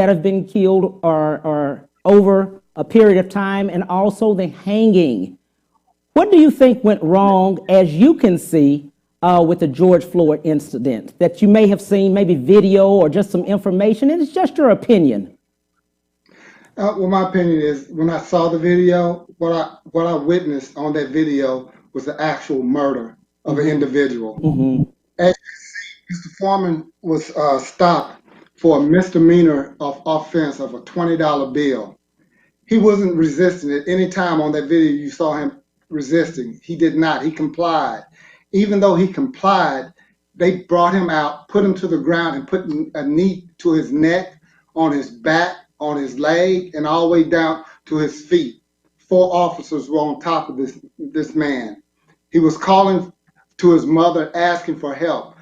that have been killed or over a period of time, and also the hanging. What do you think went wrong, as you can see, with the George Floyd incident that you may have seen, maybe video or just some information, and it's just your opinion? Well, my opinion is when I saw the video, what I witnessed on that video was the actual murder of an Mm-hmm. individual. Mm-hmm. As Mr. Foreman was stopped for a misdemeanor of offense of a $20 bill. He wasn't resisting at any time on that video. You saw him resisting. He did not. He complied. Even though he complied, they brought him out, put him to the ground, and put a knee to his neck, on his back, on his leg, and all the way down to his feet. Four officers were on top of this man. He was calling to his mother, asking for help.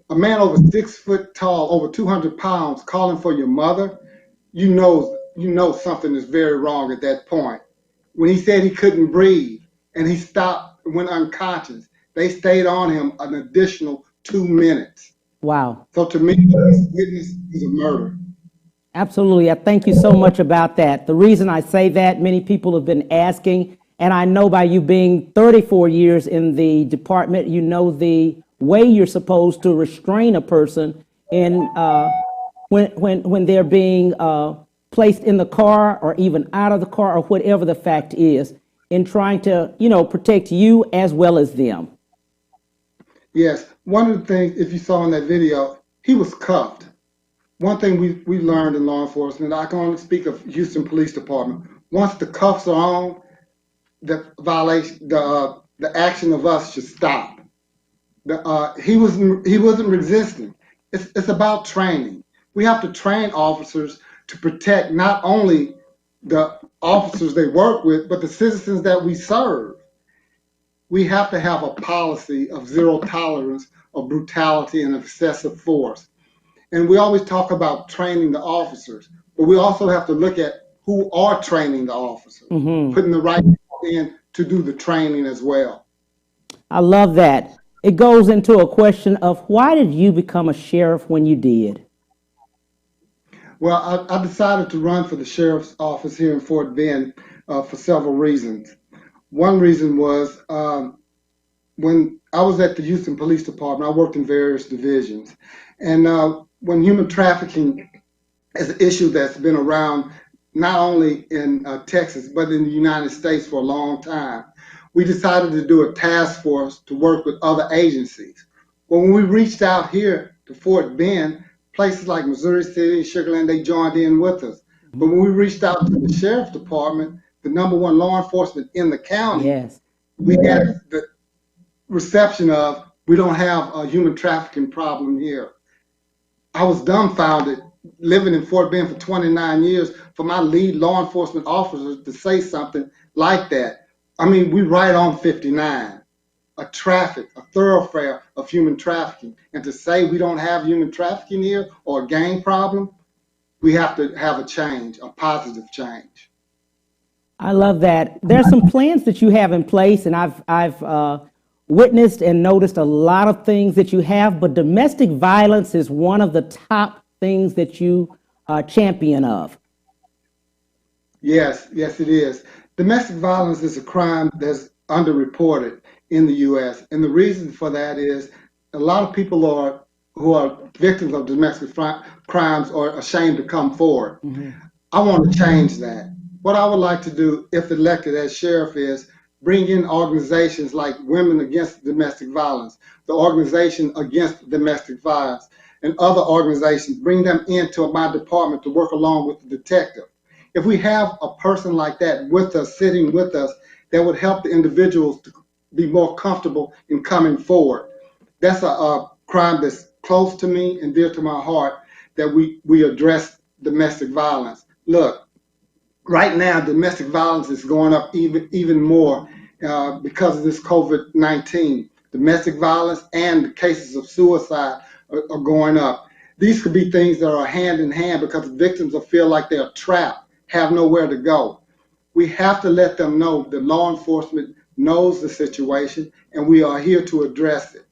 A man over 6 foot tall, over 200 pounds, calling for your mother, you know something is very wrong at that point. When he said he couldn't breathe and he stopped, went unconscious, they stayed on him an additional 2 minutes. Wow. So to me, this witness is a murder. Absolutely. I thank you so much about that. The reason I say that, many people have been asking, and I know by you being 34 years in the department, you know the way you're supposed to restrain a person in when they're being placed in the car or even out of the car or whatever the fact is, in trying to, protect you as well as them. Yes, one of the things, if you saw in that video, he was cuffed. One thing we learned in law enforcement, I can only speak of Houston Police Department. Once the cuffs are on, the violation, the action of us should stop. He wasn't resisting. It's about training. We have to train officers to protect not only the officers they work with, but the citizens that we serve. We have to have a policy of zero tolerance of brutality and excessive force. And we always talk about training the officers, but we also have to look at who are training the officers, Hmm. putting the right people in to do the training as well. I love that. It goes into a question of, why did you become a sheriff when you did? Well, I decided to run for the sheriff's office here in Fort Bend for several reasons. One reason was when I was at the Houston Police Department, I worked in various divisions. And when human trafficking is an issue that's been around not only in Texas, but in the United States for a long time, we decided to do a task force to work with other agencies. Well, when we reached out here to Fort Bend, places like Missouri City, Sugar Land, they joined in with us. But when we reached out to the sheriff's department, the number one law enforcement in the county, Yes. we had the reception of, we don't have a human trafficking problem here. I was dumbfounded living in Fort Bend for 29 years for my lead law enforcement officer to say something like that. I mean, we right on 59, a thoroughfare of human trafficking. And to say we don't have human trafficking here or a gang problem, we have to have a change, a positive change. I love that. There's some plans that you have in place, and I've witnessed and noticed a lot of things that you have, but domestic violence is one of the top things that you champion of. Yes, yes, it is. Domestic violence is a crime that's underreported in the U.S. And the reason for that is a lot of people who are victims of crimes are ashamed to come forward. Hmm. I want to change that. What I would like to do, if elected as sheriff, is bring in organizations like Women Against Domestic Violence, the Organization Against Domestic Violence, and other organizations, bring them into my department to work along with the detective. If we have a person like that with us, sitting with us, that would help the individuals to be more comfortable in coming forward. That's a crime that's close to me and dear to my heart, that we address domestic violence. Look, right now, domestic violence is going up even more because of this COVID-19. Domestic violence and the cases of suicide are going up. These could be things that are hand in hand because victims will feel like they're trapped, have nowhere to go. We have to let them know that law enforcement knows the situation and we are here to address it.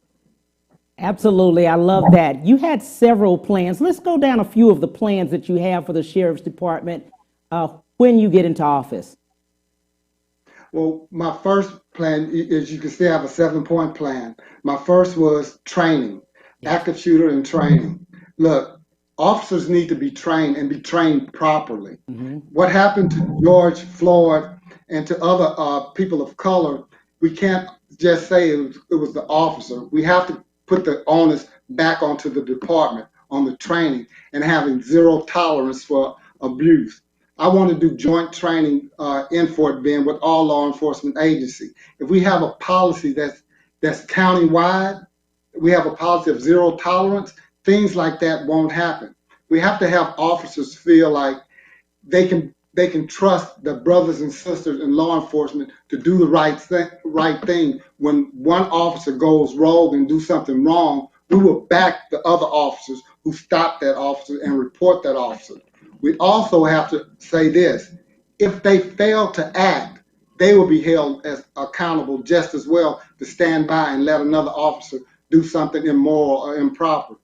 Absolutely. I love that. You had several plans. Let's go down a few of the plans that you have for the sheriff's department when you get into office. Well, my first plan, as you can see, I have a 7-point plan. My first was training, Yes. active shooter and training. Look, officers need to be trained and be trained properly. Hmm. What happened to George Floyd and to other people of color, we can't just say it was the officer. We have to put the onus back onto the department on the training and having zero tolerance for abuse. I want to do joint training in Fort Bend with all law enforcement agencies. If we have a policy that's county-wide, we have a policy of zero tolerance, things like that won't happen. We have to have officers feel like they can trust their brothers and sisters in law enforcement to do the right thing. When one officer goes rogue and do something wrong, we will back the other officers who stop that officer and report that officer. We also have to say this: if they fail to act, they will be held as accountable just as well to stand by and let another officer do something immoral or improper.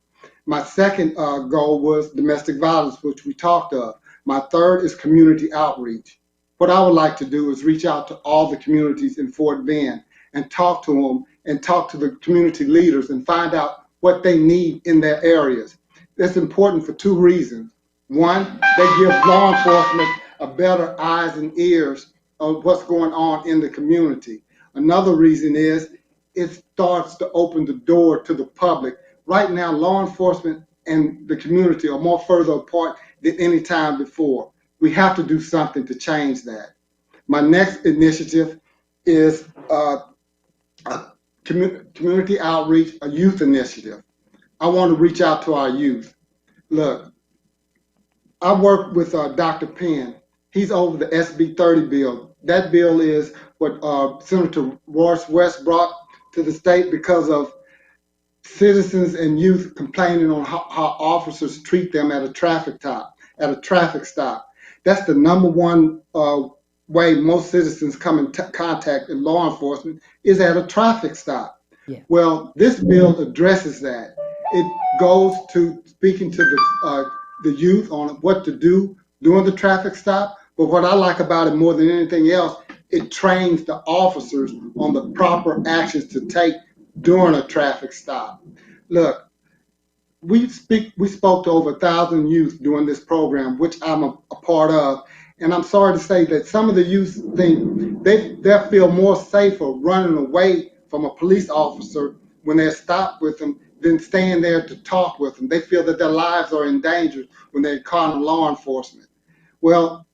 My second goal was domestic violence, which we talked of. My third is community outreach. What I would like to do is reach out to all the communities in Fort Bend and talk to them and talk to the community leaders and find out what they need in their areas. That's important for two reasons. One, they give law enforcement a better eyes and ears of what's going on in the community. Another reason is it starts to open the door to the public. Right now, law enforcement and the community are more further apart than any time before. We have to do something to change that. My next initiative is a community outreach, a youth initiative. I want to reach out to our youth. Look, I work with Dr. Penn. He's over the SB 30 bill. That bill is what Senator Royce West brought to the state because of citizens and youth complaining on how officers treat them at a traffic stop. That's the number one way most citizens come in contact with law enforcement is at a traffic stop. Yeah. Well, this bill addresses that. It goes to speaking to the youth on what to do during the traffic stop. But what I like about it more than anything else, it trains the officers on the proper actions to take during a traffic stop. Look, we spoke to over 1,000 youth during this program, which I'm a part of, and I'm sorry to say that some of the youth think they feel more safer running away from a police officer when they're stopped with them than staying there to talk with them. They feel that their lives are in danger when they're calling law enforcement. Well,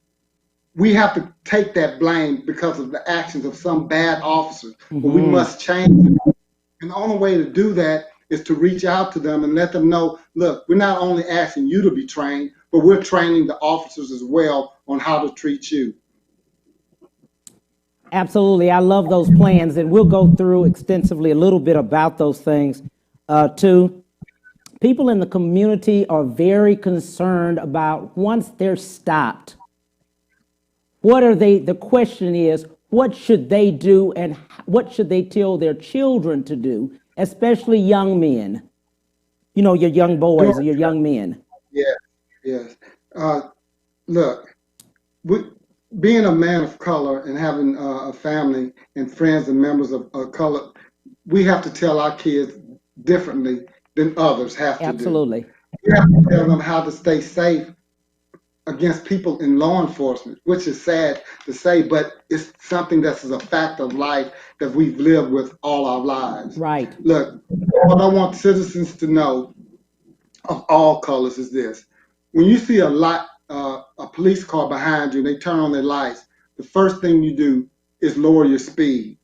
we have to take that blame because of the actions of some bad officers, but we must change it. And the only way to do that is to reach out to them and let them know, look, we're not only asking you to be trained, but we're training the officers as well on how to treat you. Absolutely. I love those plans, and we'll go through extensively a little bit about those things too. People in the community are very concerned about once they're stopped. What are they? The question is, what should they do and what should they tell their children to do, especially young men? You know, your young boys or your young men. Yes, yes. Look, we, being a man of color and having a family and friends and members of color, we have to tell our kids differently than others have to do. Absolutely. We have to tell them how to stay safe against people in law enforcement, which is sad to say, but it's something that's a fact of life that we've lived with all our lives. Right. Look, what I want citizens to know of all colors is this: when you see a police car behind you and they turn on their lights, the first thing you do is lower your speed.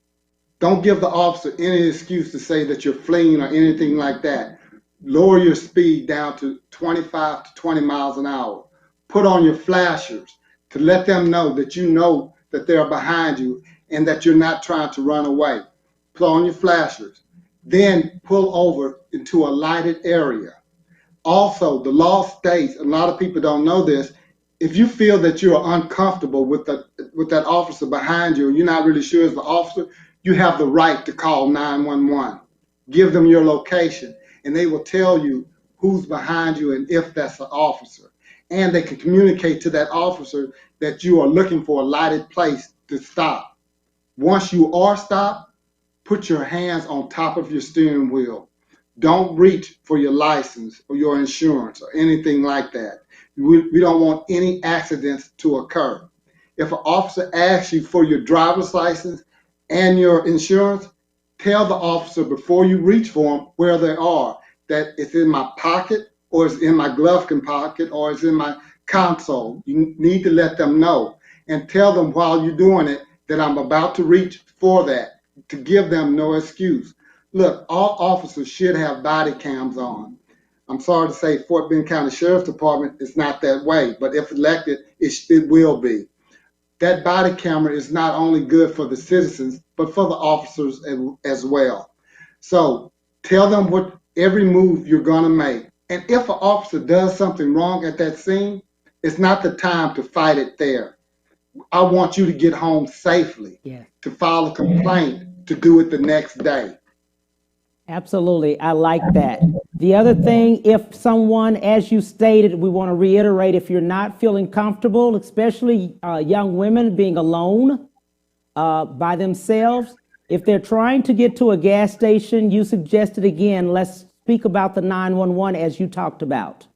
Don't give the officer any excuse to say that you're fleeing or anything like that. Lower your speed down to 25 to 20 miles an hour. Put on your flashers to let them know that they're behind you and that you're not trying to run away. Put on your flashers. Then pull over into a lighted area. Also, the law states, a lot of people don't know this, if you feel that you're uncomfortable with that officer behind you, and you're not really sure it's the officer, you have the right to call 911. Give them your location. and they will tell you who's behind you and if that's an officer. And they can communicate to that officer that you are looking for a lighted place to stop. Once you are stopped, put your hands on top of your steering wheel. Don't reach for your license or your insurance or anything like that. We don't want any accidents to occur. If an officer asks you for your driver's license and your insurance, tell the officer before you reach for them where they are, that it's in my pocket or it's in my glove pocket or it's in my console. You need to let them know and tell them while you're doing it that I'm about to reach for that, to give them no excuse. Look, all officers should have body cams on. I'm sorry to say Fort Bend County Sheriff's Department is not that way, but if elected, it will be. That body camera is not only good for the citizens, but for the officers as well. So tell them what every move you're going to make. And if an officer does something wrong at that scene, it's not the time to fight it there. I want you to get home safely, to file a complaint, to do it the next day. Absolutely. I like that. The other thing, if someone, as you stated, we want to reiterate, if you're not feeling comfortable, especially young women being alone by themselves, if they're trying to get to a gas station, you suggested again, let's speak about the 911 as you talked about.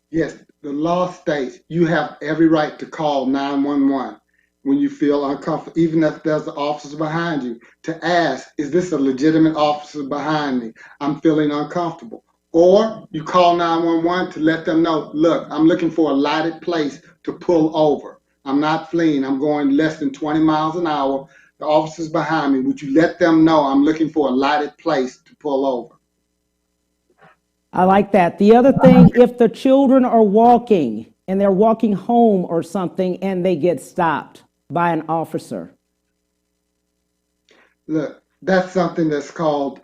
Yes, the law states you have every right to call 911 when you feel uncomfortable, even if there's an officer behind you, to ask, is this a legitimate officer behind me? I'm feeling uncomfortable. Or you call 911 to let them know, look, I'm looking for a lighted place to pull over. I'm not fleeing. I'm going less than 20 miles an hour. The officer's behind me. Would you let them know I'm looking for a lighted place to pull over? I like that. The other thing, if the children are walking and they're walking home or something and they get stopped by an officer. Look, that's something that's called,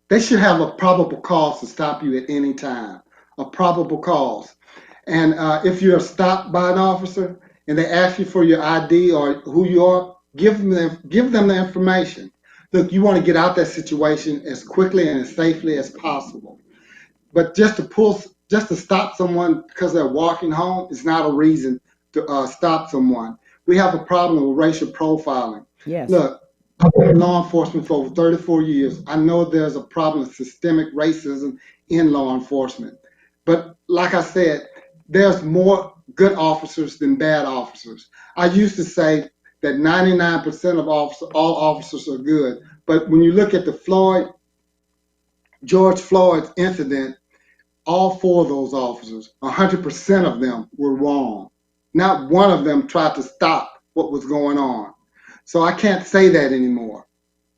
they should have a probable cause to stop you at any time, a probable cause. And if you're stopped by an officer and they ask you for your ID or who you are, give them the information. Look, you want to get out that situation as quickly and as safely as possible. But just to stop someone because they're walking home is not a reason to stop someone. We have a problem with racial profiling. Yes. Look, I've been in law enforcement for over 34 years. I know there's a problem of systemic racism in law enforcement. But like I said, there's more good officers than bad officers. I used to say that 99% of all officers are good. But when you look at the George Floyd's incident, all four of those officers, 100% of them were wrong. Not one of them tried to stop what was going on. So I can't say that anymore.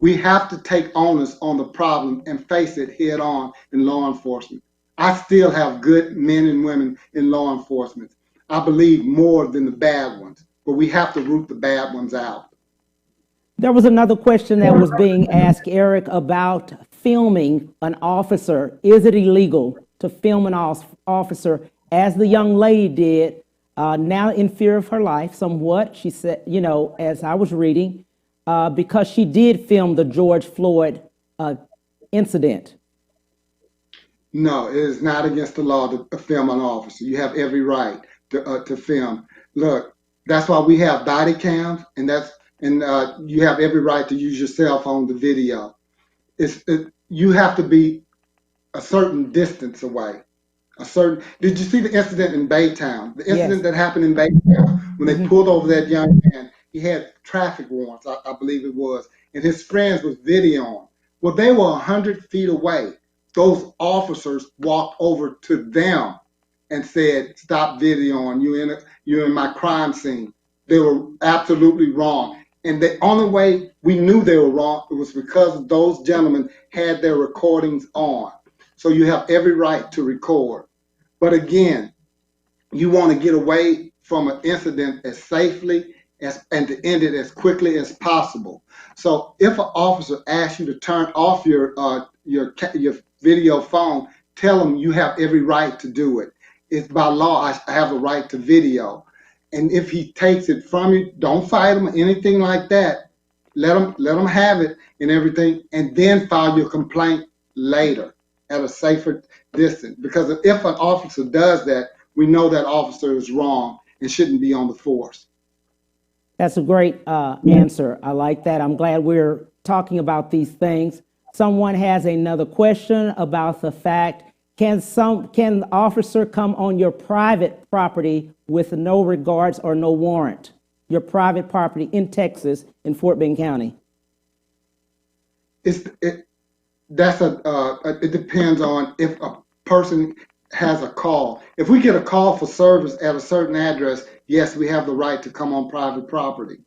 We have to take onus on the problem and face it head on in law enforcement. I still have good men and women in law enforcement. I believe more than the bad ones, but we have to root the bad ones out. There was another question that was being asked, Eric, about filming an officer. Is it illegal to film an officer, as the young lady did, now in fear of her life somewhat, she said, as I was reading, because she did film the George Floyd incident? No, it is not against the law to film an officer. You have every right to film. Look, that's why we have body cams, and you have every right to use your cell phone to video. You have to be a certain distance away. Did you see the incident in Baytown? The incident that happened in Baytown when they pulled over that young man. He had traffic warrants, I believe it was, and his friends was videoing. Well, they were 100 feet away. Those officers walked over to them and said, "Stop videoing. You're in my crime scene." They were absolutely wrong. And the only way we knew they were wrong, it was because those gentlemen had their recordings on. So you have every right to record. But again, you want to get away from an incident as safely and to end it as quickly as possible. So if an officer asks you to turn off your video phone, tell them you have every right to do it. It's by law, I have a right to video. And if he takes it from you, don't fight him or anything like that. Let him have it and everything, and then file your complaint later at a safer distance. Because if an officer does that, we know that officer is wrong and shouldn't be on the force. That's a great answer. I like that. I'm glad we're talking about these things. Someone has another question about the fact, can the officer come on your private property with no regards or no warrant? Your private property in Texas, in Fort Bend County. It depends on if a person has a call. If we get a call for service at a certain address, yes, we have the right to come on private property.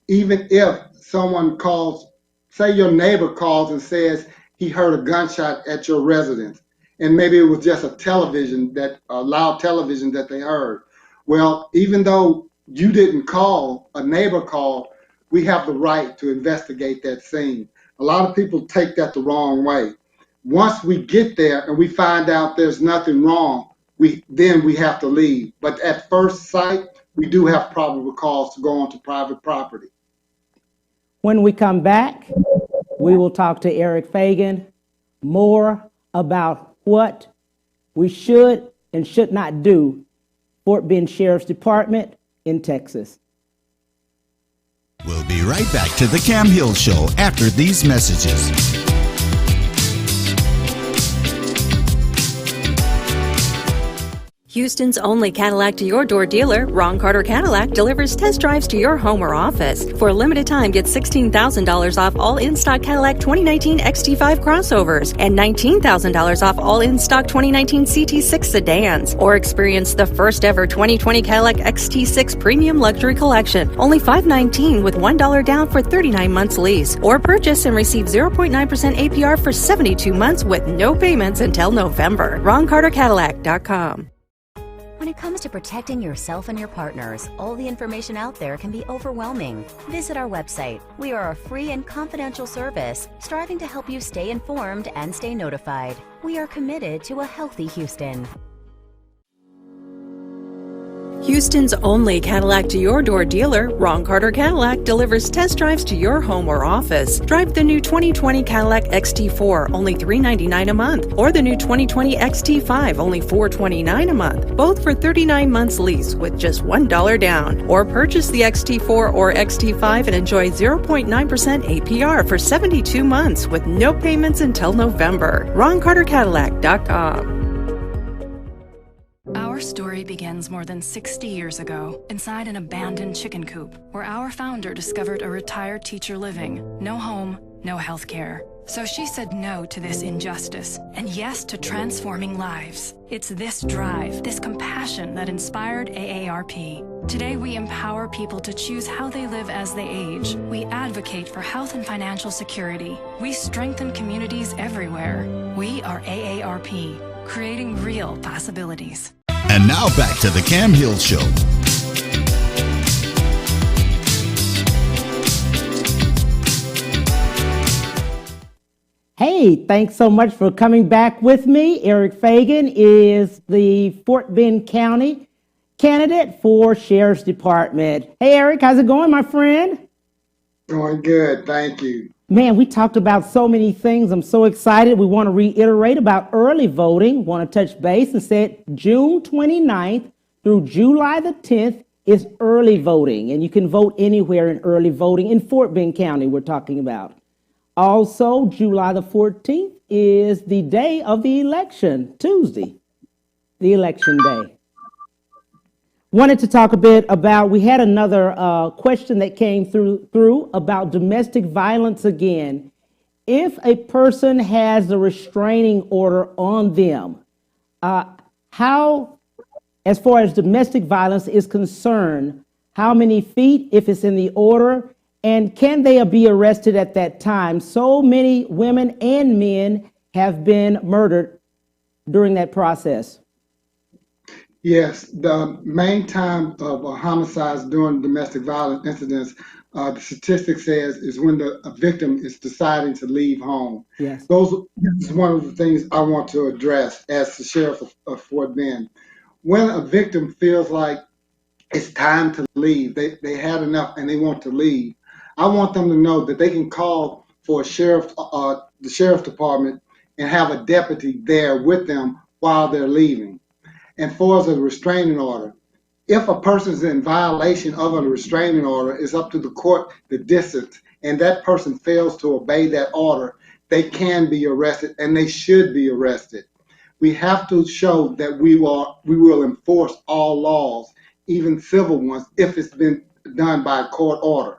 Even if someone calls, say your neighbor calls and says he heard a gunshot at your residence, and maybe it was just a loud television that they heard. Well, even though you didn't call, a neighbor called, we have the right to investigate that scene. A lot of people take that the wrong way. Once we get there and we find out there's nothing wrong, then we have to leave. But at first sight, we do have probable cause to go onto private property. When we come back, we will talk to Eric Fagan more about what we should and should not do Fort Bend Sheriff's Department in Texas. We'll be right back to the Cam Hill Show after these messages. Houston's only Cadillac to your door dealer, Ron Carter Cadillac, delivers test drives to your home or office. For a limited time, get $16,000 off all in-stock Cadillac 2019 XT5 crossovers and $19,000 off all in-stock 2019 CT6 sedans. Or experience the first ever 2020 Cadillac XT6 Premium Luxury Collection, only $519 with $1 down for 39 months lease. Or purchase and receive 0.9% APR for 72 months with no payments until November. RonCarterCadillac.com. When it comes to protecting yourself and your partners, all the information out there can be overwhelming. Visit our website. We are a free and confidential service striving to help you stay informed and stay notified. We are committed to a healthy Houston. Houston's only Cadillac to your door dealer, Ron Carter Cadillac, delivers test drives to your home or office. Drive the new 2020 Cadillac XT4, only $399 a month, or the new 2020 XT5, only $429 a month, both for 39 months lease with just $1 down. Or purchase the XT4 or XT5 and enjoy 0.9% APR for 72 months with no payments until November. RonCarterCadillac.com. Our story begins more than 60 years ago inside an abandoned chicken coop where our founder discovered a retired teacher living. No home, no health care. So she said no to this injustice and yes to transforming lives. It's this drive, this compassion that inspired AARP. Today we empower people to choose how they live as they age. We advocate for health and financial security. We strengthen communities everywhere. We are AARP, creating real possibilities. And now back to the Cam Hill Show. Hey, thanks so much for coming back with me. Eric Fagan is the Fort Bend County candidate for Sheriff's Department. Hey, Eric, how's it going, my friend? Going good, thank you. Man, we talked about so many things. I'm so excited. We want to reiterate about early voting. Want to touch base and said June 29th through July the 10th is early voting. And you can vote anywhere in early voting in Fort Bend County we're talking about. Also, July the 14th is the day of the election, Tuesday, the election day. Wanted to talk a bit about, we had another question that came through about domestic violence again. If a person has a restraining order on them, how, as far as domestic violence is concerned, how many feet if it's in the order, and can they be arrested at that time? So many women and men have been murdered during that process. Yes, the main time of homicides during domestic violence incidents, the statistic says, is when a victim is deciding to leave home. Yes. This is one of the things I want to address as the sheriff of Fort Bend. When a victim feels like it's time to leave, they had enough and they want to leave, I want them to know that they can call for the sheriff's department and have a deputy there with them while they're leaving. And for as a restraining order, if a person's in violation of a restraining order, it's up to the court the distance, and that person fails to obey that order, they can be arrested and they should be arrested. We have to show that we will enforce all laws, even civil ones, if it's been done by a court order.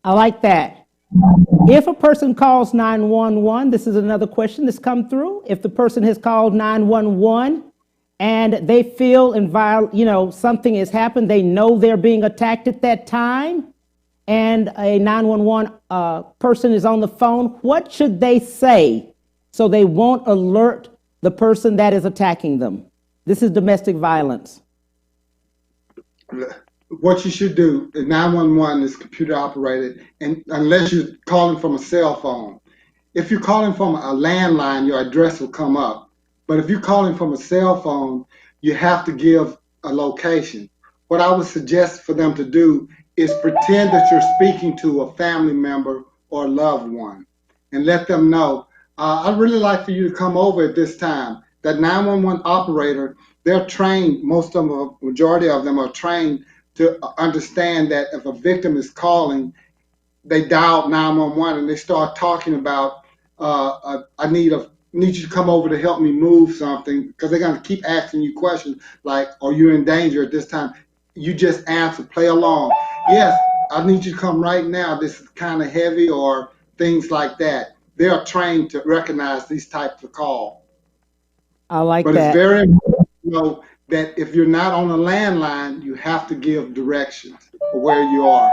I like that. If a person calls 911, this is another question that's come through. If the person has called 911 and they feel something has happened, they know they're being attacked at that time, and a 911 person is on the phone, what should they say so they won't alert the person that is attacking them? This is domestic violence. What you should do, 911 is computer operated, and unless you're calling from a cell phone. If you're calling from a landline, your address will come up. But if you're calling from a cell phone, you have to give a location. What I would suggest for them to do is pretend that you're speaking to a family member or a loved one and let them know, I'd really like for you to come over at this time. That 911 operator, they're trained, most of them, a majority of them are trained to understand that if a victim is calling, they dial 911 and they start talking about, I need you to come over to help me move something, because they're going to keep asking you questions like, are you in danger at this time? You just answer, play along. Yes, I need you to come right now. This is kind of heavy, or things like that. They are trained to recognize these types of calls. I like But that. it's very important to know that if you're not on a landline, you have to give directions for where you are.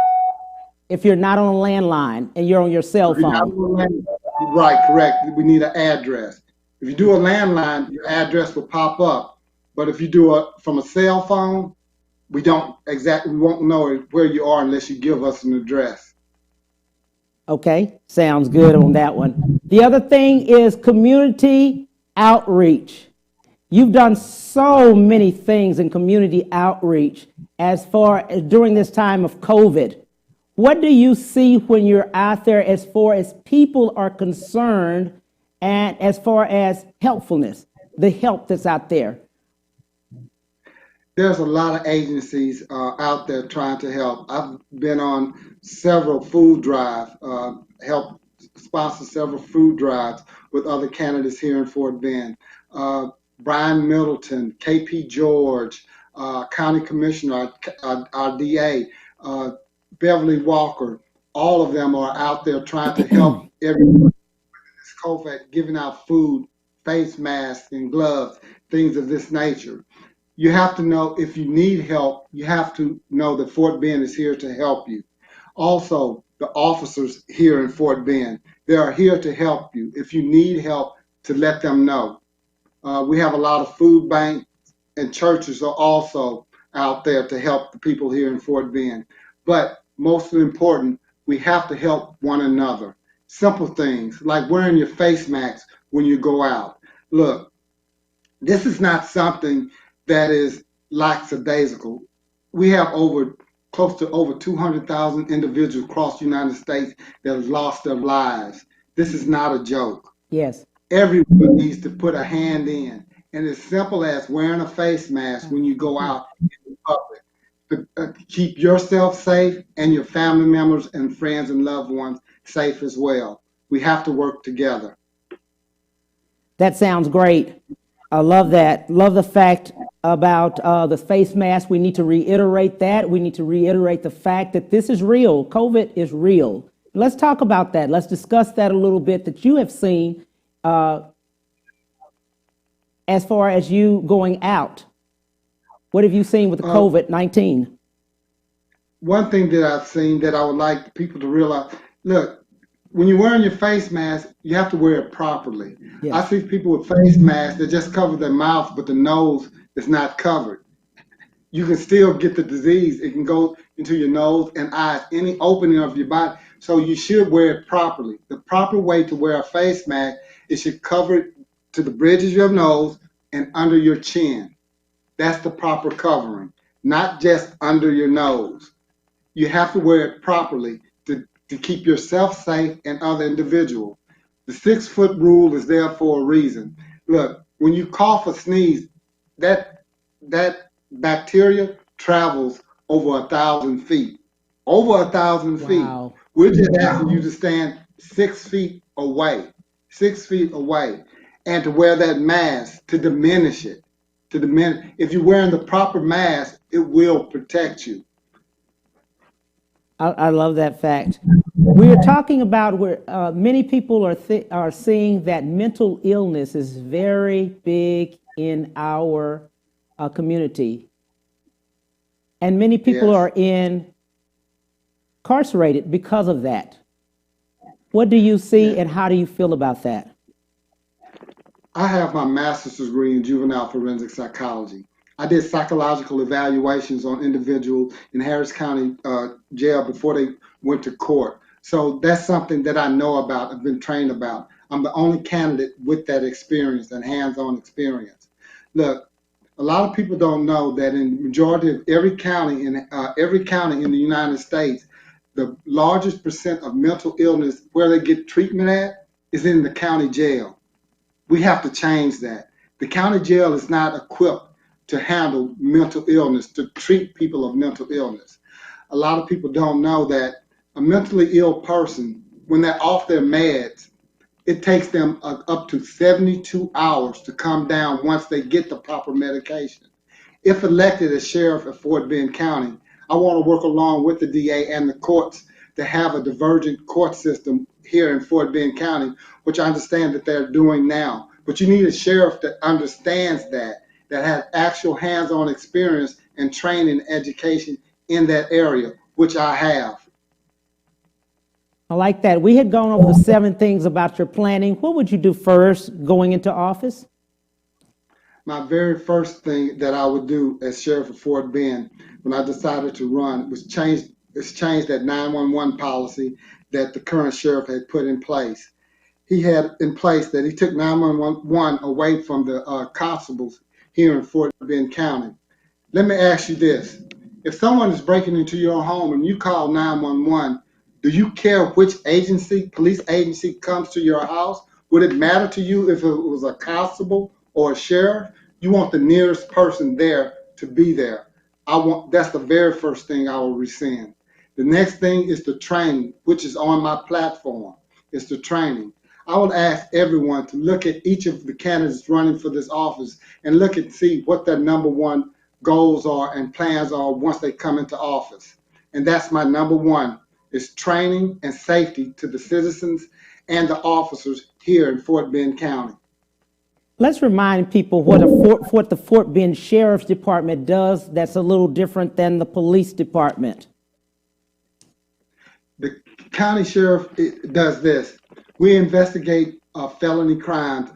If you're not on a landline and you're on your cell If you're not on phone. a landline, right, correct. We need an address. If you do a landline, your address will pop up. But if you do it from a cell phone, we won't know where you are unless you give us an address. Okay, sounds good on that one. The other thing is community outreach. You've done so many things in community outreach as far as during this time of COVID. What do you see when you're out there as far as people are concerned and as far as helpfulness, the help that's out there? There's a lot of agencies out there trying to help. I've been on several food drives, helped sponsor several food drives with other candidates here in Fort Bend. Brian Middleton, KP George, County Commissioner, our DA, Beverly Walker, all of them are out there trying to help everyone with this COVID, giving out food, face masks and gloves, things of this nature. You have to know if you need help, you have to know that Fort Bend is here to help you. Also, the officers here in Fort Bend, they are here to help you. If you need help, to let them know. We have a lot of food banks, and churches are also out there to help the people here in Fort Bend. But most important, we have to help one another. Simple things like wearing your face mask when you go out. Look, this is not something that is lackadaisical. We have close to over 200,000 individuals across the United States that have lost their lives. This is not a joke. Yes. Everyone needs to put a hand in. And as simple as wearing a face mask when you go out in public to keep yourself safe and your family members and friends and loved ones safe as well. We have to work together. That sounds great. I love that. Love the fact about the face mask. We need to reiterate that. We need to reiterate the fact that this is real. COVID is real. Let's talk about that. Let's discuss that a little bit that you have seen as far as you going out. What have you seen with the COVID-19? One thing that I've seen that I would like people to realize, look, when you're wearing your face mask, you have to wear it properly. Yes. I see people with face masks that just cover their mouth, but the nose is not covered. You can still get the disease. It can go into your nose and eyes, any opening of your body. So you should wear it properly. The proper way to wear a face mask is to cover it to the bridge of your nose and under your chin. That's the proper covering, not just under your nose. You have to wear it properly to keep yourself safe and other individuals. The 6-foot rule is there for a reason. Look, when you cough or sneeze, that bacteria travels over 1,000 feet. Over 1,000 feet. Wow. We're just asking you to stand 6 feet away, 6 feet away, and to wear that mask to diminish it. If you're wearing the proper mask, it will protect you. I love that fact. We are talking about where many people are seeing that mental illness is very big in our community, and many people Yes. are incarcerated because of that. What do you see, Yeah. and how do you feel about that? I have my master's degree in juvenile forensic psychology. I did psychological evaluations on individuals in Harris County jail before they went to court. So that's something that I know about, I've been trained about. I'm the only candidate with that experience and hands-on experience. Look, a lot of people don't know that in majority of every county in the United States, the largest percent of mental illness where they get treatment at is in the county jail. We have to change that. The county jail is not equipped to handle mental illness, to treat people of mental illness. A lot of people don't know that a mentally ill person, when they're off their meds, it takes them up to 72 hours to come down once they get the proper medication. If elected as sheriff of Fort Bend County, I want to work along with the DA and the courts to have a divergent court system here in Fort Bend County, which I understand that they're doing now. But you need a sheriff that understands that has actual hands-on experience and training and education in that area, which I have. I like that. We had gone over the 7 things about your planning. What would you do first going into office? My very first thing that I would do as sheriff of Fort Bend when I decided to run was change that 911 policy that the current sheriff had put in place. He had in place that he took 911 away from the constables here in Fort Bend County. Let me ask you this. If someone is breaking into your home and you call 911, do you care which police agency comes to your house? Would it matter to you if it was a constable or a sheriff? You want the nearest person there to be there. That's the very first thing I will rescind. The next thing is the training, which is on my platform. It's the training. I would ask everyone to look at each of the candidates running for this office and look and see what their number one goals are and plans are once they come into office. And that's my number one, is training and safety to the citizens and the officers here in Fort Bend County. Let's remind people what the Fort Bend Sheriff's Department does that's a little different than the police department. The county sheriff does this. We investigate felony crimes,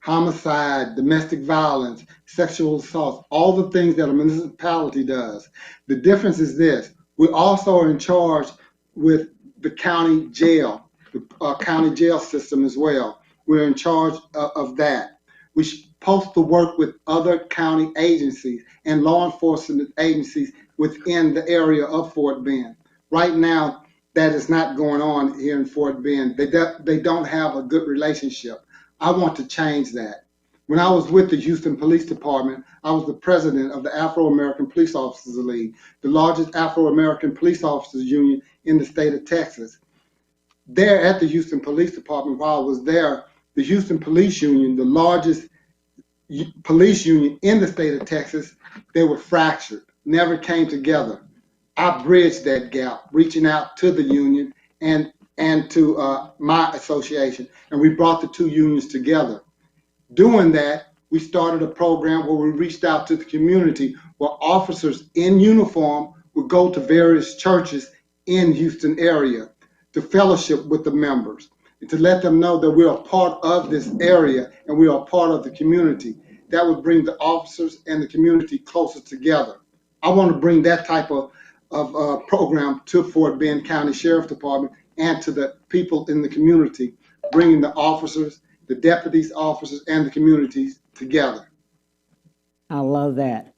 homicide, domestic violence, sexual assault, all the things that a municipality does. The difference is this. We also are in charge with the county jail, the county jail system as well. We're in charge of that. We're supposed to work with other county agencies and law enforcement agencies within the area of Fort Bend. Right now, that is not going on here in Fort Bend. They don't have a good relationship. I want to change that. When I was with the Houston Police Department, I was the president of the Afro-American Police Officers League, the largest Afro-American police officers union in the state of Texas. There at the Houston Police Department, while I was there, the Houston Police Union, the largest police union in the state of Texas, they were fractured, never came together. I bridged that gap, reaching out to the union and to my association, and we brought the two unions together. Doing that, we started a program where we reached out to the community, where officers in uniform would go to various churches in Houston area to fellowship with the members and to let them know that we are part of this area and we are part of the community. That would bring the officers and the community closer together. I want to bring that type of program to Fort Bend County Sheriff Department and to the people in the community, bringing the officers, the deputies, officers, and the communities together. I love that.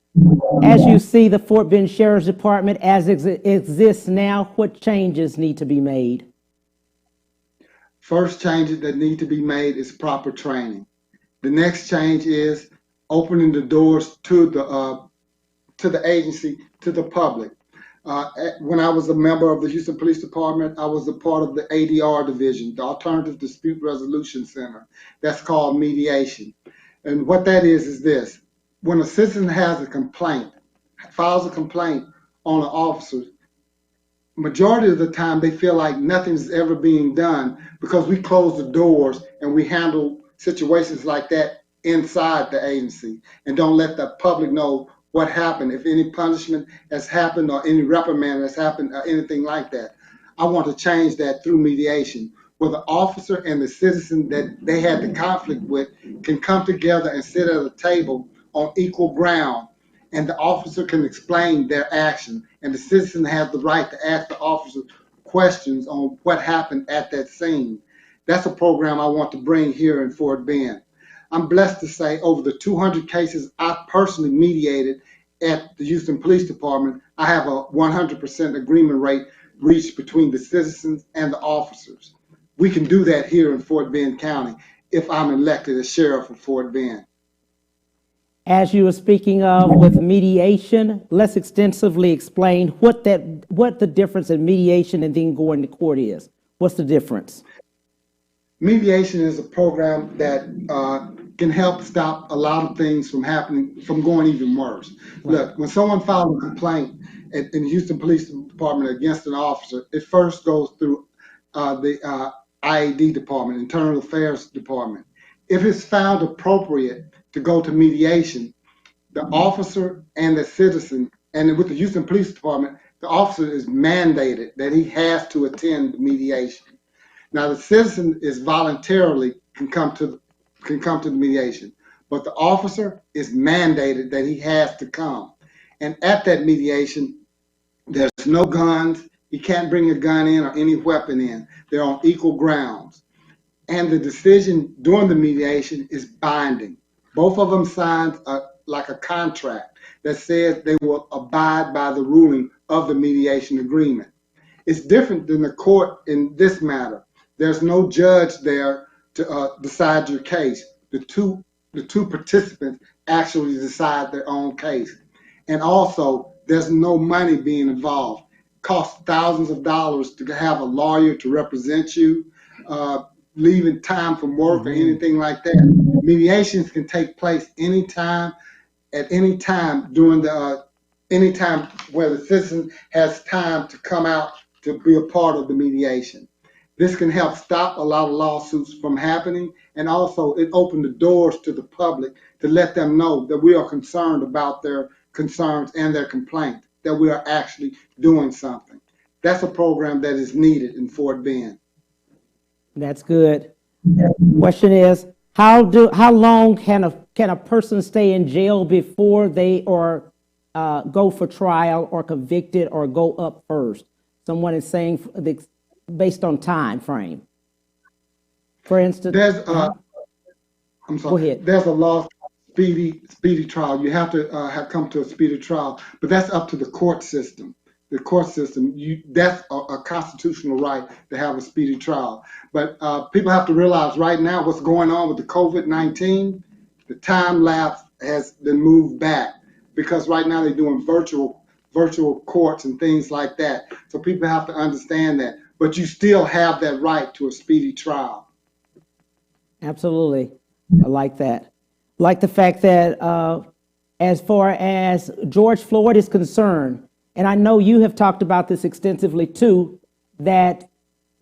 As you see the Fort Bend Sheriff's Department as it exists now, what changes need to be made? First changes that need to be made is proper training. The next change is opening the doors to the agency, to the public. When I was a member of the Houston Police Department, I was a part of the ADR division, the Alternative Dispute Resolution Center. That's called mediation. And what that is this. When a citizen has a complaint, files a complaint on an officer, majority of the time they feel like nothing's ever being done because we close the doors and we handle situations like that inside the agency and don't let the public know what happened, if any punishment has happened or any reprimand has happened or anything like that. I want to change that through mediation, where the officer and the citizen that they had the conflict with can come together and sit at a table on equal ground, and the officer can explain their action, and the citizen has the right to ask the officer questions on what happened at that scene. That's a program I want to bring here in Fort Bend. I'm blessed to say over the 200 cases I personally mediated at the Houston Police Department, I have a 100% agreement rate reached between the citizens and the officers. We can do that here in Fort Bend County if I'm elected as sheriff of Fort Bend. As you were speaking of with mediation, let's extensively explain what the difference in mediation and then going to court is. What's the difference? Mediation is a program that can help stop a lot of things from happening, from going even worse. Right. Look, when someone files a complaint in the Houston Police Department against an officer, it first goes through the IAD department, Internal Affairs Department. If it's found appropriate to go to mediation, the officer and the citizen, and with the Houston Police Department, the officer is mandated that he has to attend the mediation. Now, the citizen is voluntarily can come to the mediation, but the officer is mandated that he has to come. And at that mediation, there's no guns. He can't bring a gun in or any weapon in. They're on equal grounds. And the decision during the mediation is binding. Both of them signed like a contract that says they will abide by the ruling of the mediation agreement. It's different than the court in this matter. There's no judge there to decide your case. The two participants actually decide their own case. And also, there's no money being involved. It costs thousands of dollars to have a lawyer to represent you, leaving time from work or anything like that. Mediations can take place anytime, at any time during any time where the citizen has time to come out to be a part of the mediation. This can help stop a lot of lawsuits from happening, and also it opened the doors to the public to let them know that we are concerned about their concerns and their complaints, that we are actually doing something. That's a program that is needed in Fort Bend. That's good. Question is, how long can a person stay in jail before they go for trial or convicted or go up first? Someone is saying based on time frame. For instance, I'm sorry. Go ahead. There's a law, speedy trial. You have to have come to a speedy trial, but that's up to the court system. The court system, that's a constitutional right to have a speedy trial. But people have to realize right now what's going on with the COVID-19, the time lapse has been moved back because right now they're doing virtual courts and things like that. So people have to understand that. But you still have that right to a speedy trial. Absolutely. I like that. Like the fact that as far as George Floyd is concerned, and I know you have talked about this extensively too, that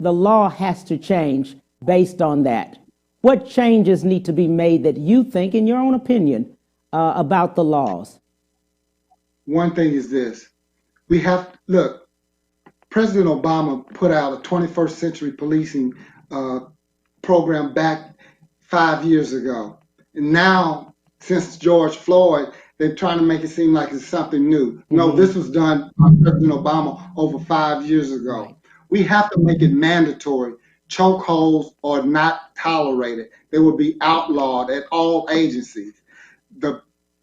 the law has to change based on that. What changes need to be made that you think, in your own opinion, about the laws? One thing is this. Look, President Obama put out a 21st century policing program back 5 years ago. And now, since George Floyd, they're trying to make it seem like it's something new. No, this was done by President Obama over 5 years ago. Right. We have to make it mandatory. Chokeholds are not tolerated. They will be outlawed at all agencies. The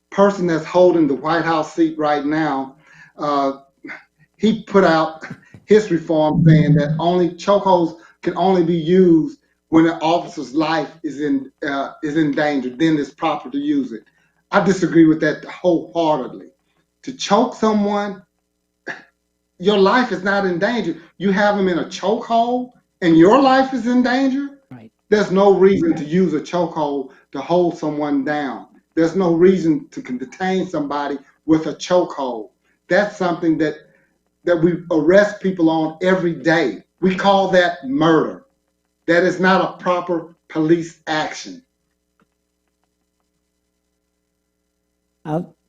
person that's holding the White House seat right now, he put out his reform saying that only chokeholds can only be used when an officer's life is in danger, then it's proper to use it. I disagree with that wholeheartedly. To choke someone, your life is not in danger. You have them in a chokehold, and your life is in danger. Right. There's no reason to use a chokehold to hold someone down. There's no reason to detain somebody with a chokehold. That's something that we arrest people on every day. We call that murder. That is not a proper police action.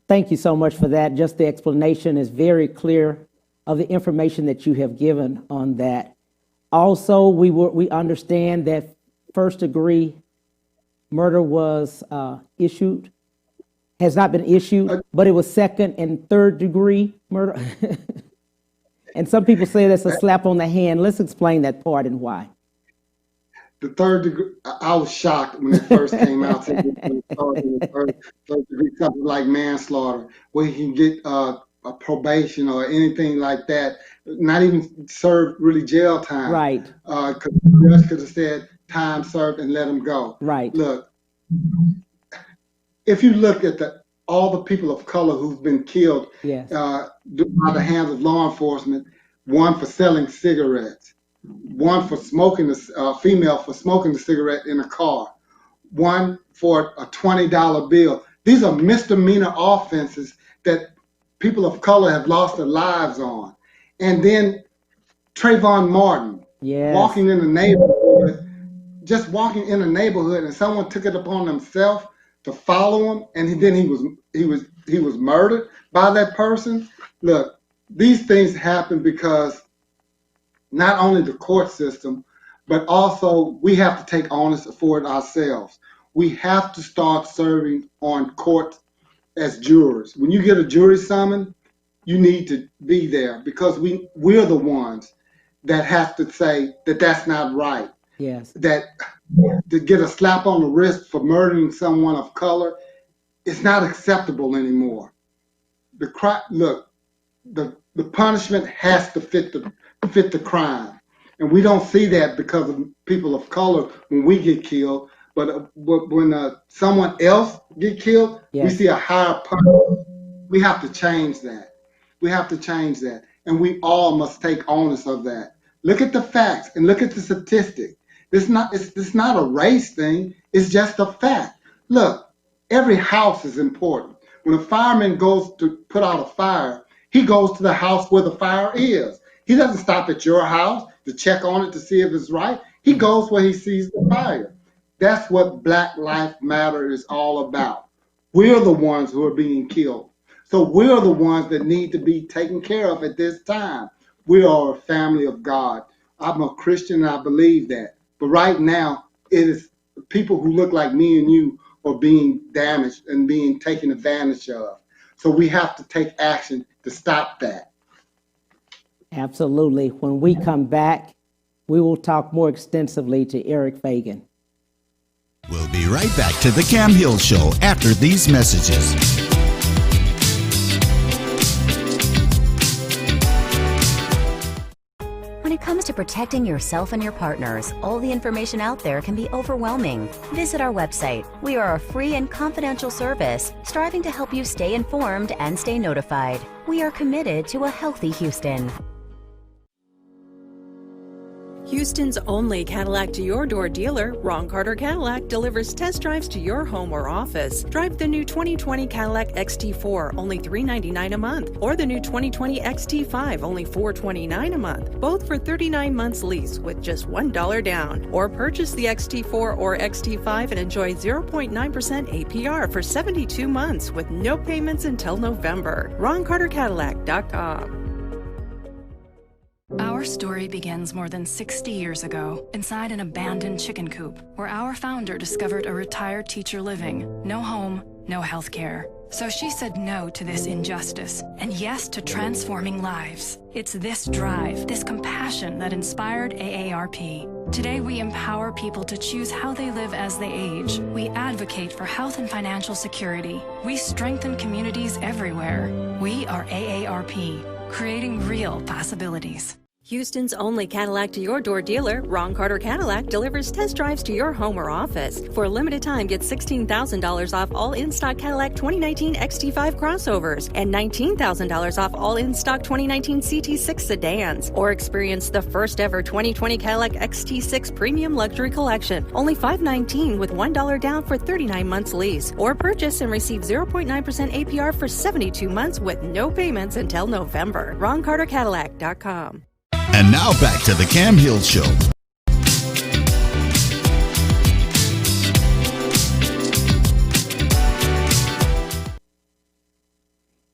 Thank you so much for that. Just the explanation is very clear of the information that you have given on that. Also, we understand that first-degree murder was has not been issued, but it was second and third-degree murder. And some people say that's a slap on the hand. Let's explain that part and why. The third degree, I was shocked when it first came out. Third degree, something like manslaughter, where you can get a probation or anything like that, not even serve really jail time. Right. Because the judge could have said time served and let him go. Right. Look, if you look at all the people of color who've been killed Yes. by the hands of law enforcement, one for selling cigarettes, one for smoking, a female for smoking the cigarette in a car, one for a $20 bill. These are misdemeanor offenses that people of color have lost their lives on. And then Trayvon Martin, Yes. walking in the neighborhood, just walking in a neighborhood, and someone took it upon themselves to follow him, and then he was murdered by that person. Look, these things happen because not only the court system, but also we have to take ownership for it ourselves. We have to start serving on court as jurors. When you get a jury summon, you need to be there because we're the ones that have to say that that's not right. Yes. That to get a slap on the wrist for murdering someone of color, it's not acceptable anymore. The punishment has to fit the crime, and we don't see that because of people of color when we get killed. But when someone else get killed, Yes. we see a higher punishment. We have to change that. We have to change that, and we all must take onus of that. Look at the facts and look at the statistic. It's not a race thing. It's just a fact. Look, every house is important. When a fireman goes to put out a fire, he goes to the house where the fire is. He doesn't stop at your house to check on it to see if it's right. He goes where he sees the fire. That's what Black Lives Matter is all about. We're the ones who are being killed. So we're the ones that need to be taken care of at this time. We are a family of God. I'm a Christian and I believe that. But right now, it is people who look like me and you are being damaged and being taken advantage of. So we have to take action to stop that. Absolutely. When we come back, we will talk more extensively to Eric Fagan. We'll be right back to the Cam Hill Show after these messages. When it comes to protecting yourself and your partners, all the information out there can be overwhelming. Visit our website. We are a free and confidential service striving to help you stay informed and stay notified. We are committed to a healthy Houston. Houston's only Cadillac to your door dealer, Ron Carter Cadillac, delivers test drives to your home or office. Drive the new 2020 Cadillac XT4, only $399 a month, or the new 2020 XT5, only $429 a month, both for 39 months lease with just $1 down. Or purchase the XT4 or XT5 and enjoy 0.9% APR for 72 months with no payments until November. RonCarterCadillac.com. Our story begins more than 60 years ago, inside an abandoned chicken coop, where our founder discovered a retired teacher living, no home, no health care. So she said no to this injustice, and yes to transforming lives. It's this drive, this compassion that inspired AARP. Today, we empower people to choose how they live as they age. We advocate for health and financial security. We strengthen communities everywhere. We are AARP, creating real possibilities. Houston's only Cadillac to your door dealer, Ron Carter Cadillac, delivers test drives to your home or office. For a limited time, get $16,000 off all in-stock Cadillac 2019 XT5 crossovers and $19,000 off all in-stock 2019 CT6 sedans. Or experience the first ever 2020 Cadillac XT6 Premium Luxury Collection. Only $519 with $1 down for 39 months lease. Or purchase and receive 0.9% APR for 72 months with no payments until November. RonCarterCadillac.com. And now back to the Cam Hill Show.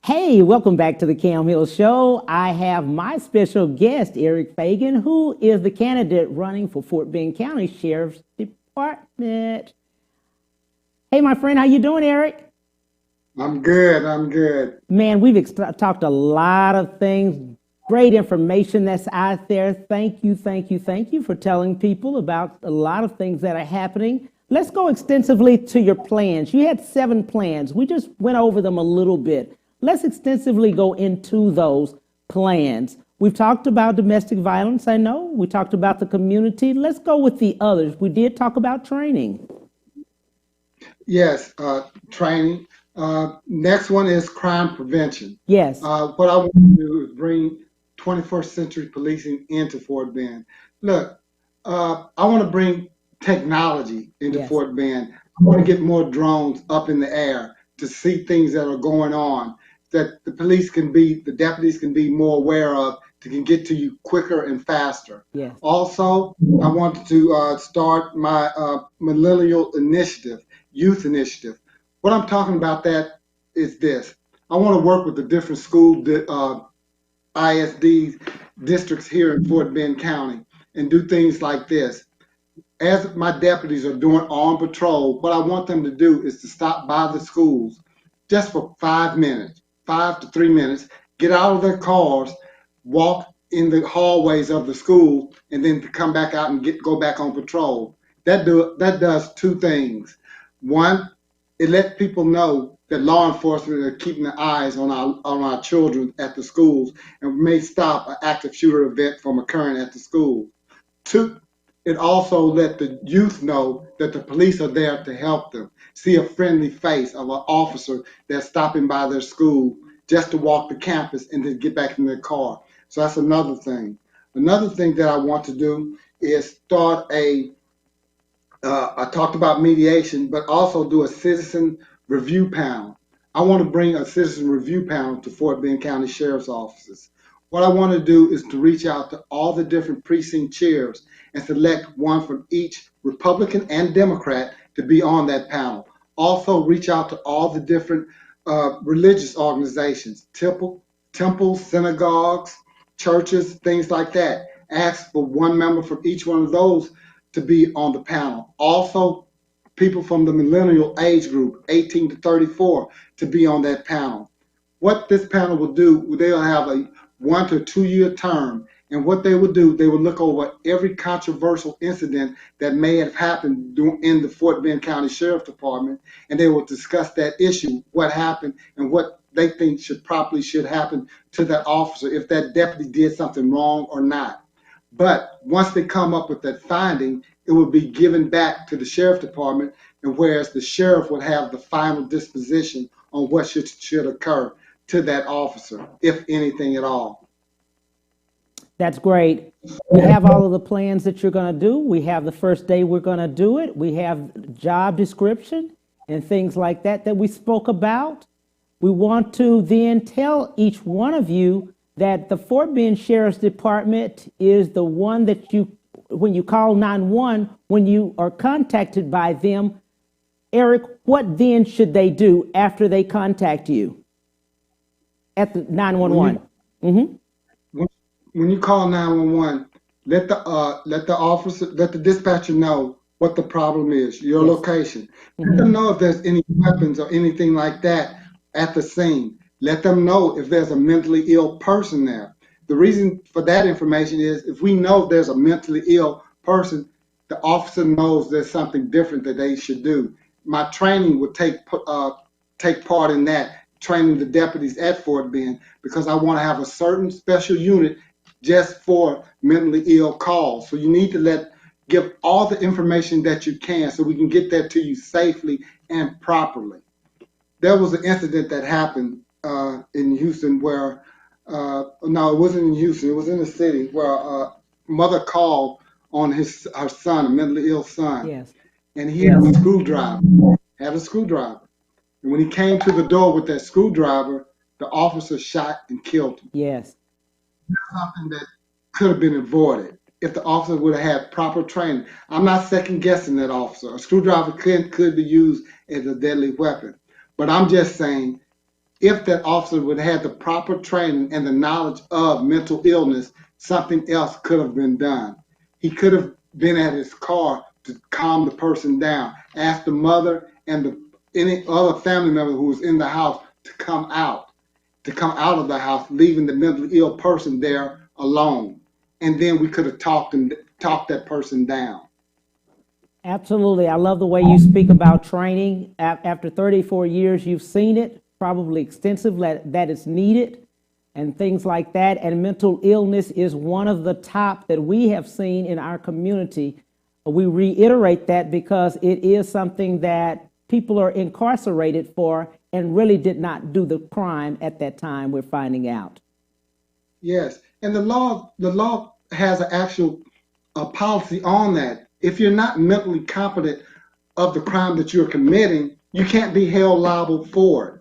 Hey, welcome back to the Cam Hill Show. I have my special guest, Eric Fagan, who is the candidate running for Fort Bend County Sheriff's Department. Hey, my friend, how you doing, Eric? I'm good. Man, we've talked a lot of things. Great information that's out there. Thank you for telling people about a lot of things that are happening. Let's go extensively to your plans. You had 7 plans. We just went over them a little bit. Let's extensively go into those plans. We've talked about domestic violence, I know. We talked about the community. Let's go with the others. We did talk about training. Yes, training. Next one is crime prevention. Yes. What I want to do is bring 21st century policing into Fort Bend. Look, I want to bring technology into Yes. Fort Bend. I want to get more drones up in the air to see things that are going on that the deputies can be more aware of, can get to you quicker and faster. Yes. Also, I wanted to start my millennial initiative, youth initiative. What I'm talking about that is this. I want to work with the different school ISD districts here in Fort Bend County and do things like this. As my deputies are doing on patrol, what I want them to do is to stop by the schools just for 5 minutes, 5 to 3 minutes, get out of their cars, walk in the hallways of the school, and then to come back out and go back on patrol. That does 2 things. One, it lets people know that law enforcement are keeping their eyes on our children at the schools and may stop an active shooter event from occurring at the school. 2, it also let the youth know that the police are there to help them. See a friendly face of an officer that's stopping by their school just to walk the campus and then get back in their car. So that's another thing. Another thing that I want to do is start I talked about mediation, but also do a citizen review panel. I want to bring a citizen review panel to Fort Bend County Sheriff's offices. What I want to do is to reach out to all the different precinct chairs and select one from each Republican and Democrat to be on that panel. Also reach out to all the different religious organizations, temples, synagogues, churches, things like that. Ask for one member from each one of those to be on the panel. Also, people from the millennial age group, 18 to 34, to be on that panel. What this panel will do, they'll have a 1 to 2 year term, and what they will do, they will look over every controversial incident that may have happened in the Fort Bend County Sheriff's Department, and they will discuss that issue, what happened, and what they think should happen to that officer if that deputy did something wrong or not. But once they come up with that finding, it will be given back to the sheriff department, and whereas the sheriff would have the final disposition on what should occur to that officer, if anything at all. That's great. We have all of the plans that you're going to do. We have the first day we're going to do it. We have job description and things like that we spoke about. We want to then tell each one of you that the Fort Bend Sheriff's Department is the one that when you call 911, when you are contacted by them, Eric, what then should they do after they contact you at the 911? When you call 911, let the dispatcher know what the problem is, your location. Let them know if there's any weapons or anything like that at the scene. Let them know if there's a mentally ill person there. The reason for that information is if we know there's a mentally ill person, the officer knows there's something different that they should do. My training would take part in that, training the deputies at Fort Bend, because I want to have a certain special unit just for mentally ill calls. So you need to give all the information that you can so we can get that to you safely and properly. There was an incident that happened in Houston where, no, it wasn't in Houston, it was in the city where a mother called on her son, a mentally ill son, Yes. and he had a screwdriver, And when he came to the door with that screwdriver, the officer shot and killed him. Yes. Something that could have been avoided if the officer would have had proper training. I'm not second guessing that officer. A screwdriver could be used as a deadly weapon. But I'm just saying, if that officer would have had the proper training and the knowledge of mental illness, something else could have been done. He could have been at his car to calm the person down, ask the mother and any other family member who was in the house to come out of the house, leaving the mentally ill person there alone. And then we could have talked that person down. Absolutely. I love the way you speak about training. After 34 years, you've seen it, probably extensive, that it's needed and things like that. And mental illness is one of the top that we have seen in our community. We reiterate that because it is something that people are incarcerated for and really did not do the crime at that time, we're finding out. Yes, and the law has an actual policy on that. If you're not mentally competent of the crime that you're committing, you can't be held liable for it.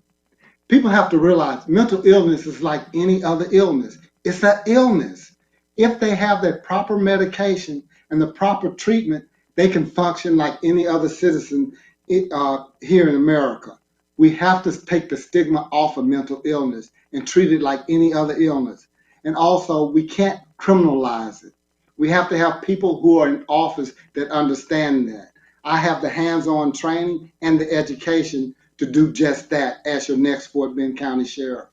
People have to realize mental illness is like any other illness. It's an illness. If they have the proper medication and the proper treatment, they can function like any other citizen here in America. We have to take the stigma off of mental illness and treat it like any other illness. And also, we can't criminalize it. We have to have people who are in office that understand that. I have the hands-on training and the education to do just that as your next Fort Bend County Sheriff.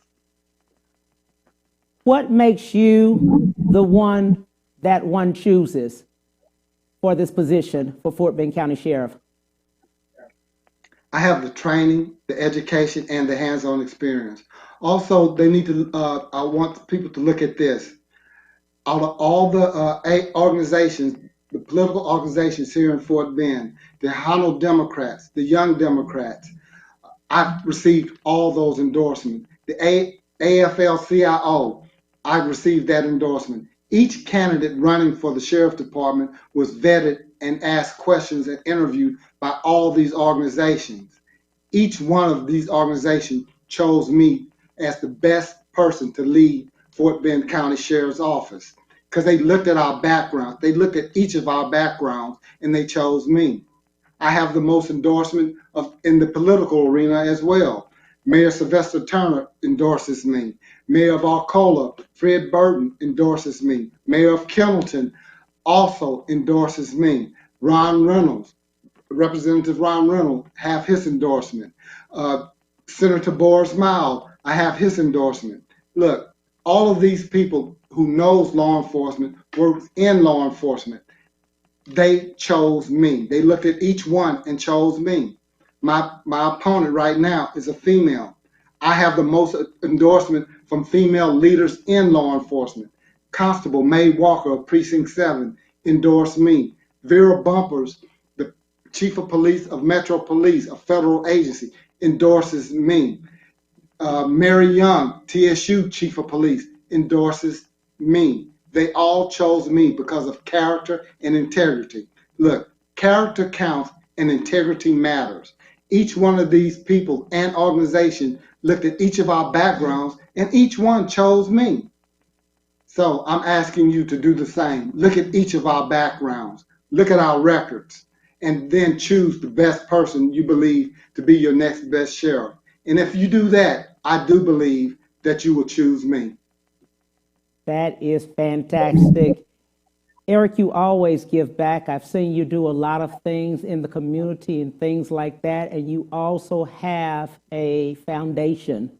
What makes you the one that one chooses for this position for Fort Bend County Sheriff? I have the training, the education, and the hands-on experience. Also, they need to. I want people to look at this. Out of all the organizations, the political organizations here in Fort Bend, the Hano Democrats, the Young Democrats, I've received all those endorsements. The AFL-CIO, I received that endorsement. Each candidate running for the Sheriff's Department was vetted and asked questions and interviewed by all these organizations. Each one of these organizations chose me as the best person to lead Fort Bend County Sheriff's Office because they looked at our background. They looked at each of our backgrounds and they chose me. I have the most endorsement in the political arena as well. Mayor Sylvester Turner endorses me. Mayor of Arcola, Fred Burton, endorses me. Mayor of Kennelton also endorses me. Ron Reynolds, Representative Ron Reynolds, have his endorsement. Senator Boris Miles, I have his endorsement. Look, all of these people who knows law enforcement, works in law enforcement, they chose me. They looked at each one and chose me. My opponent right now is a female. I have the most endorsement from female leaders in law enforcement. Constable Mae Walker of Precinct 7 endorsed me. Vera Bumpers, the Chief of Police of Metro Police, a federal agency, endorses me. Mary Young, TSU Chief of Police, endorses me. They all chose me because of character and integrity. Look, character counts and integrity matters. Each one of these people and organization looked at each of our backgrounds and each one chose me. So I'm asking you to do the same. Look at each of our backgrounds, look at our records, and then choose the best person you believe to be your next best sheriff. And if you do that, I do believe that you will choose me. That is fantastic. Eric, you always give back. I've seen you do a lot of things in the community and things like that. And you also have a foundation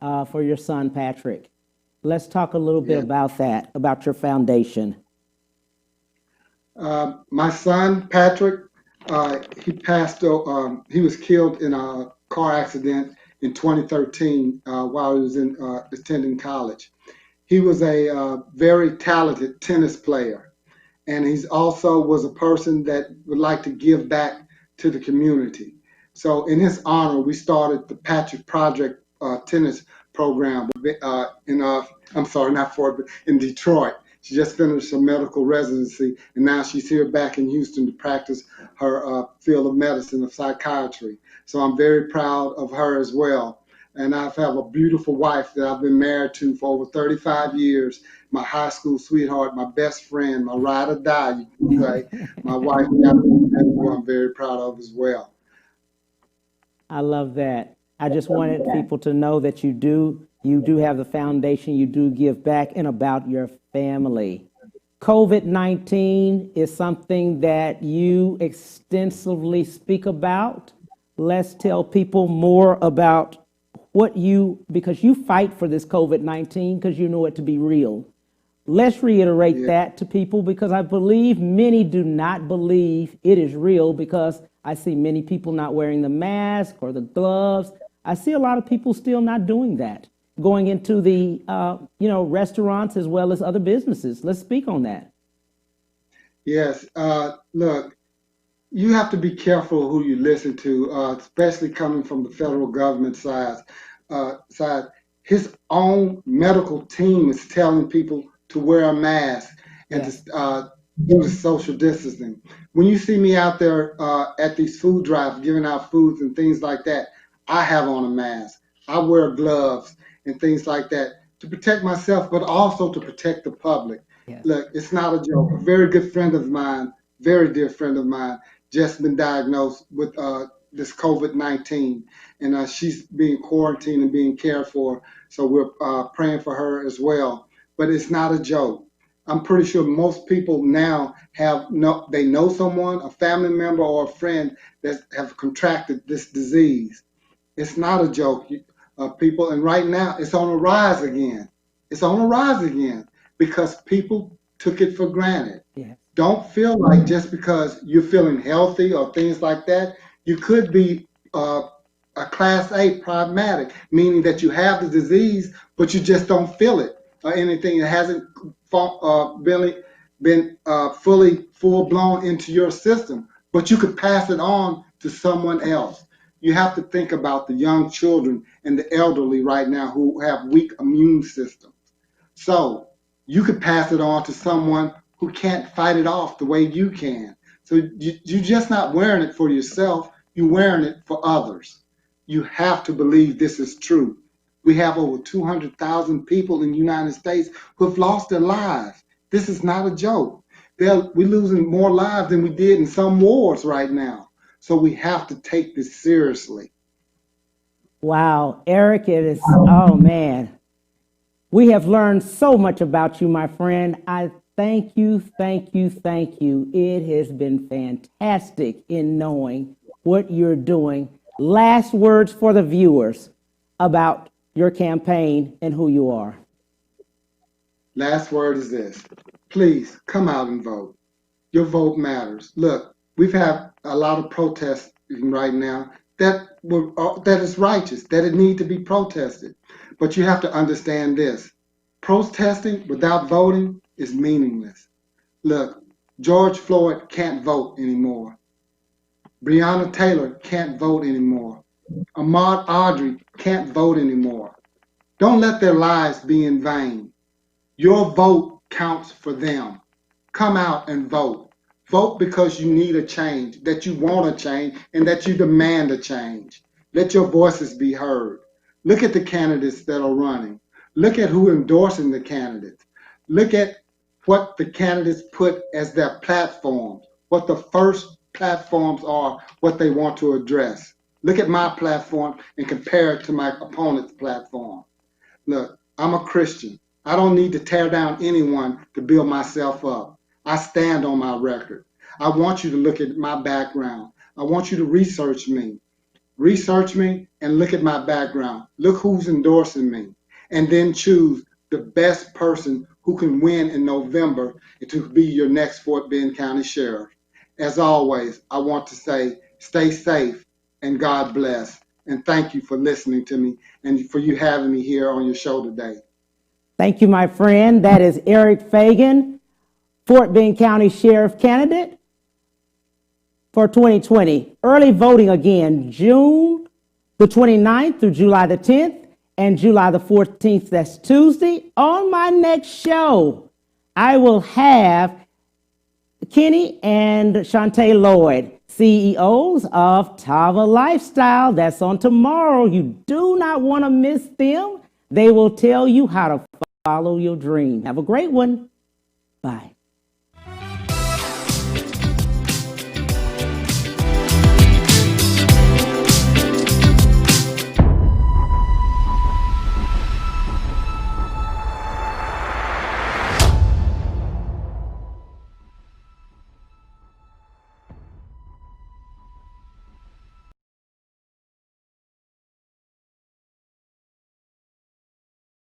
for your son, Patrick. Let's talk a little bit about that, about your foundation. My son, Patrick, he was killed in a car accident in 2013 while he was attending college. He was a very talented tennis player, and he's also was a person that would like to give back to the community. So in his honor, we started the Patrick Project tennis program I'm sorry, not Fort, but in Detroit. She just finished her medical residency, and now she's here back in Houston to practice her field of medicine, of psychiatry. So I'm very proud of her as well. And I have a beautiful wife that I've been married to for over 35 years, my high school sweetheart, my best friend, my ride or die, you can say. My wife, who I'm very proud of as well. I love that. I just wanted people to know that you do have the foundation, you do give back and about your family. COVID-19 is something that you extensively speak about. Let's tell people more about because you fight for this COVID-19 because you know it to be real. Let's reiterate that to people because I believe many do not believe it is real because I see many people not wearing the mask or the gloves. I see a lot of people still not doing that, going into the restaurants as well as other businesses. Let's speak on that. Yes. Look, you have to be careful who you listen to, especially coming from the federal government side. His own medical team is telling people to wear a mask and Yes. to do the social distancing. When you see me out there at these food drives giving out foods and things like that, I have on a mask. I wear gloves and things like that to protect myself, but also to protect the public. Yes. Look, it's not a joke. A very good friend of mine, very dear friend of mine, just been diagnosed with this COVID-19, and she's being quarantined and being cared for. So we're praying for her as well. But it's not a joke. I'm pretty sure most people now they know someone, a family member or a friend that have contracted this disease. It's not a joke, people. And right now, it's on a rise again. It's on a rise again because people took it for granted. Yes. Don't feel like just because you're feeling healthy or things like that, you could be a class A pragmatic, meaning that you have the disease, but you just don't feel it or anything. It hasn't been fully full blown into your system, but you could pass it on to someone else. You have to think about the young children and the elderly right now who have weak immune systems. So you could pass it on to someone who can't fight it off the way you can. So you're just not wearing it for yourself, you're wearing it for others. You have to believe this is true. We have over 200,000 people in the United States who have lost their lives. This is not a joke. We're losing more lives than we did in some wars right now. So we have to take this seriously. Wow, Eric, oh man. We have learned so much about you, my friend. I thank you, thank you, thank you. It has been fantastic in knowing what you're doing. Last words for the viewers about your campaign and who you are. Last word is this. Please come out and vote. Your vote matters. Look, we've had a lot of protests right now that is righteous, that it need to be protested. But you have to understand this. Protesting without voting is meaningless. Look, George Floyd can't vote anymore. Breonna Taylor can't vote anymore. Ahmaud Arbery can't vote anymore. Don't let their lives be in vain. Your vote counts for them. Come out and vote. Vote because you need a change, that you want a change, and that you demand a change. Let your voices be heard. Look at the candidates that are running. Look at who endorsing the candidates. Look at what the candidates put as their platforms, what the first platforms are, what they want to address. Look at my platform and compare it to my opponent's platform. Look, I'm a Christian. I don't need to tear down anyone to build myself up. I stand on my record. I want you to look at my background. I want you to research me. Research me and look at my background. Look who's endorsing me. And then choose the best person who can win in November to be your next Fort Bend County Sheriff. As always, I want to say, stay safe and God bless. And thank you for listening to me and for you having me here on your show today. Thank you, my friend. That is Eric Fagan, Fort Bend County Sheriff candidate for 2020. Early voting again, June the 29th through July the 10th and July the 14th, that's Tuesday. On my next show, I will have Kenny and Shantae Lloyd, CEOs of Tava Lifestyle. That's on tomorrow. You do not want to miss them. They will tell you how to follow your dream. Have a great one. Bye.